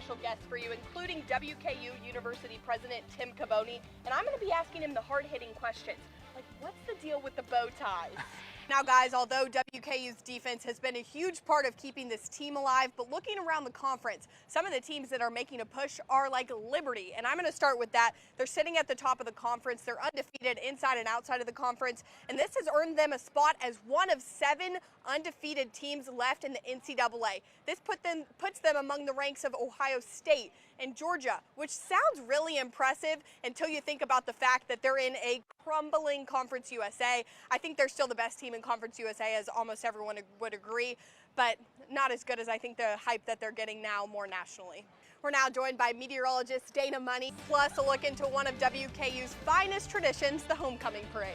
special guests for you, including WKU University President Tim Caboni, and I'm going to be asking him the hard-hitting questions, like what's the deal with the bow ties? Now guys, although WKU's defense has been a huge part of keeping this team alive, but looking around the conference, some of the teams that are making a push are like Liberty, and I'm going to start with that. They're sitting at the top of the conference. They're undefeated inside and outside of the conference, and this has earned them a spot as one of 7 undefeated teams left in the NCAA. This puts them among the ranks of Ohio State and Georgia, which sounds really impressive until you think about the fact that they're in a crumbling Conference USA. I think they're still the best team in Conference USA, as almost everyone would agree, but not as good as I think the hype that they're getting now more nationally. We're now joined by meteorologist Dana Money, plus a look into one of WKU's finest traditions, the homecoming parade.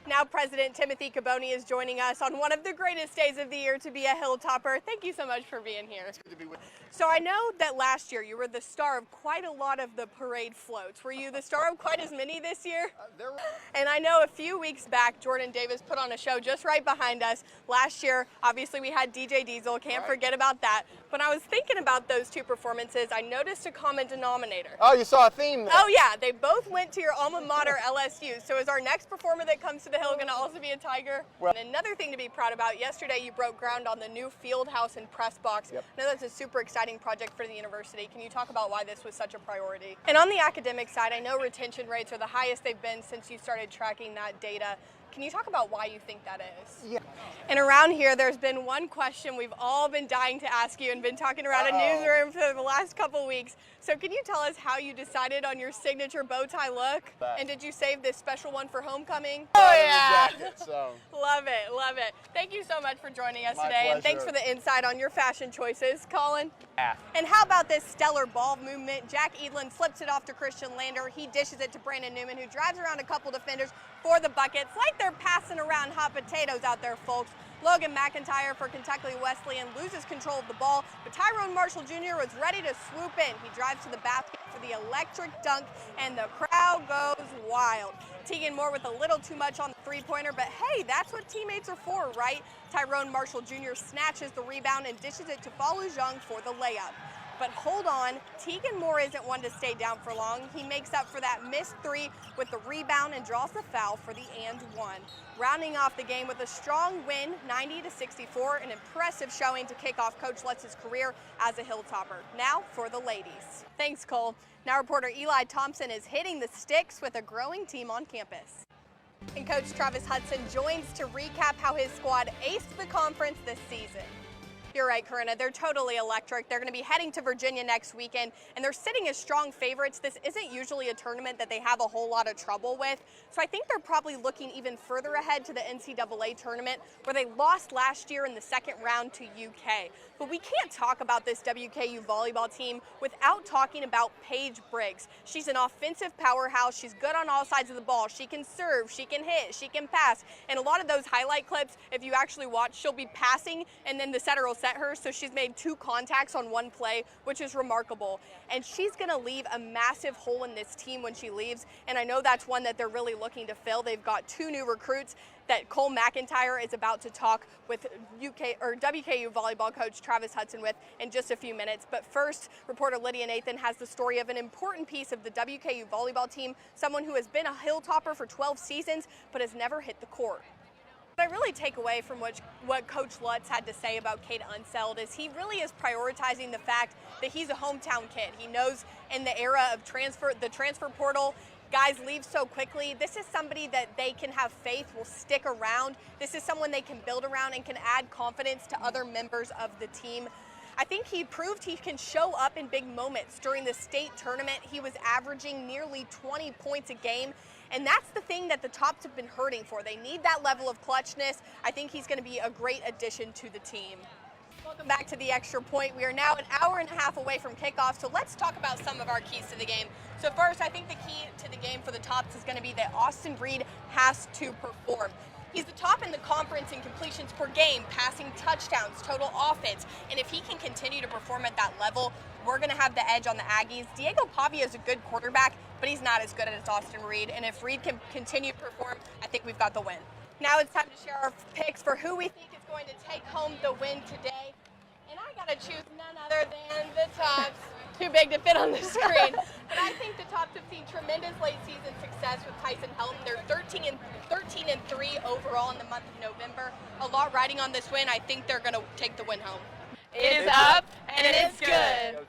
Now President Timothy Caboni is joining us on one of the greatest days of the year to be a Hilltopper. Thank you so much for being here. It's good to be with you. So I know that last year you were the star of quite a lot of the parade floats. Were you the star of quite as many this year? And I know a few weeks back, Jordan Davis put on a show just right behind us. Last year, obviously we had DJ Diesel, can't forget about that. When I was thinking about those two performances, I noticed a common denominator. Oh, you saw a theme there. Oh yeah, they both went to your alma mater, LSU. So is our next performer that comes to the Hill going to also be a Tiger? Well, and another thing to be proud about, yesterday you broke ground on the new field house and press box. Yep. I know that's a super exciting project for the university. Can you talk about why this was such a priority? And on the academic side, I know retention rates are the highest they've been since you started tracking that data. Can you talk about why you think that is? Yeah. And around here, there's been one question we've all been dying to ask you and been talking around a newsroom for the last couple weeks. So can you tell us how you decided on your signature bow tie look? And did you save this special one for homecoming? Oh yeah! Love it, love it. Thank you so much for joining us My today. pleasure. And thanks for the insight on your fashion choices, Colin. Yeah. And how about this stellar ball movement? Jack Edlin flips it off to Christian Lander. He dishes it to Brandon Newman, who drives around a couple defenders for the buckets. Like they're passing around hot potatoes out there, folks. Logan McIntyre for Kentucky Wesleyan loses control of the ball, but Tyrone Marshall Jr. was ready to swoop in. He drives to the basket for the electric dunk, and the crowd goes wild. Tegan Moore with a little too much on the three-pointer, but hey, that's what teammates are for, right? Tyrone Marshall Jr. snatches the rebound and dishes it to Falu Zhang for the layup. But hold on, Tegan Moore isn't one to stay down for long. He makes up for that missed three with the rebound and draws the foul for the and one. Rounding off the game with a strong win, 90-64, an impressive showing to kick off Coach Lutz's career as a Hilltopper. Now for the ladies. Thanks, Cole. Now reporter Eli Thompson is hitting the sticks with a growing team on campus. And Coach Travis Hudson joins to recap how his squad aced the conference this season. You're right, Corinna. They're totally electric. They're going to be heading to Virginia next weekend, and they're sitting as strong favorites. This isn't usually a tournament that they have a whole lot of trouble with, so I think they're probably looking even further ahead to the NCAA tournament, where they lost last year in the second round to UK. But we can't talk about this WKU volleyball team without talking about Paige Briggs. She's an offensive powerhouse. She's good on all sides of the ball. She can serve, she can hit, she can pass. And a lot of those highlight clips, if you actually watch, she'll be passing and then the setter will set her. So she's made 2 contacts on one play, which is remarkable. And she's going to leave a massive hole in this team when she leaves. And I know that's one that they're really looking to fill. They've got 2 new recruits that Cole McIntyre is about to talk with WKU volleyball coach Travis Hudson with in just a few minutes. But first, reporter Lydia Nathan has the story of an important piece of the WKU volleyball team, someone who has been a Hilltopper for 12 seasons but has never hit the court. What I really take away from what Coach Lutz had to say about Kate Unseld is he really is prioritizing the fact that he's a hometown kid. He knows in the era of the transfer portal, guys leave so quickly. This is somebody that they can have faith will stick around. This is someone they can build around and can add confidence to other members of the team. I think he proved he can show up in big moments. During the state tournament, he was averaging nearly 20 points a game. And that's the thing that the tops have been hurting for. They need that level of clutchness. I think he's going to be a great addition to the team. Welcome back to the Extra Point. We are now an hour and a half away from kickoff, so let's talk about some of our keys to the game. So first, I think the key to the game for the tops is going to be that Austin Reed has to perform. He's the top in the conference in completions per game, passing touchdowns, total offense. And if he can continue to perform at that level, we're going to have the edge on the Aggies. Diego Pavia is a good quarterback, but he's not as good as Austin Reed. And if Reed can continue to perform, I think we've got the win. Now it's time to share our picks for who we think is going to take home the win today. And I got got to choose none other than the tops. Too big to fit on the screen. But I think the tops have seen tremendous late season success with Tyson Helton. They're 13 and 3 overall in the month of November. A lot riding on this win. I think they're going to take the win home. It is up and it's good.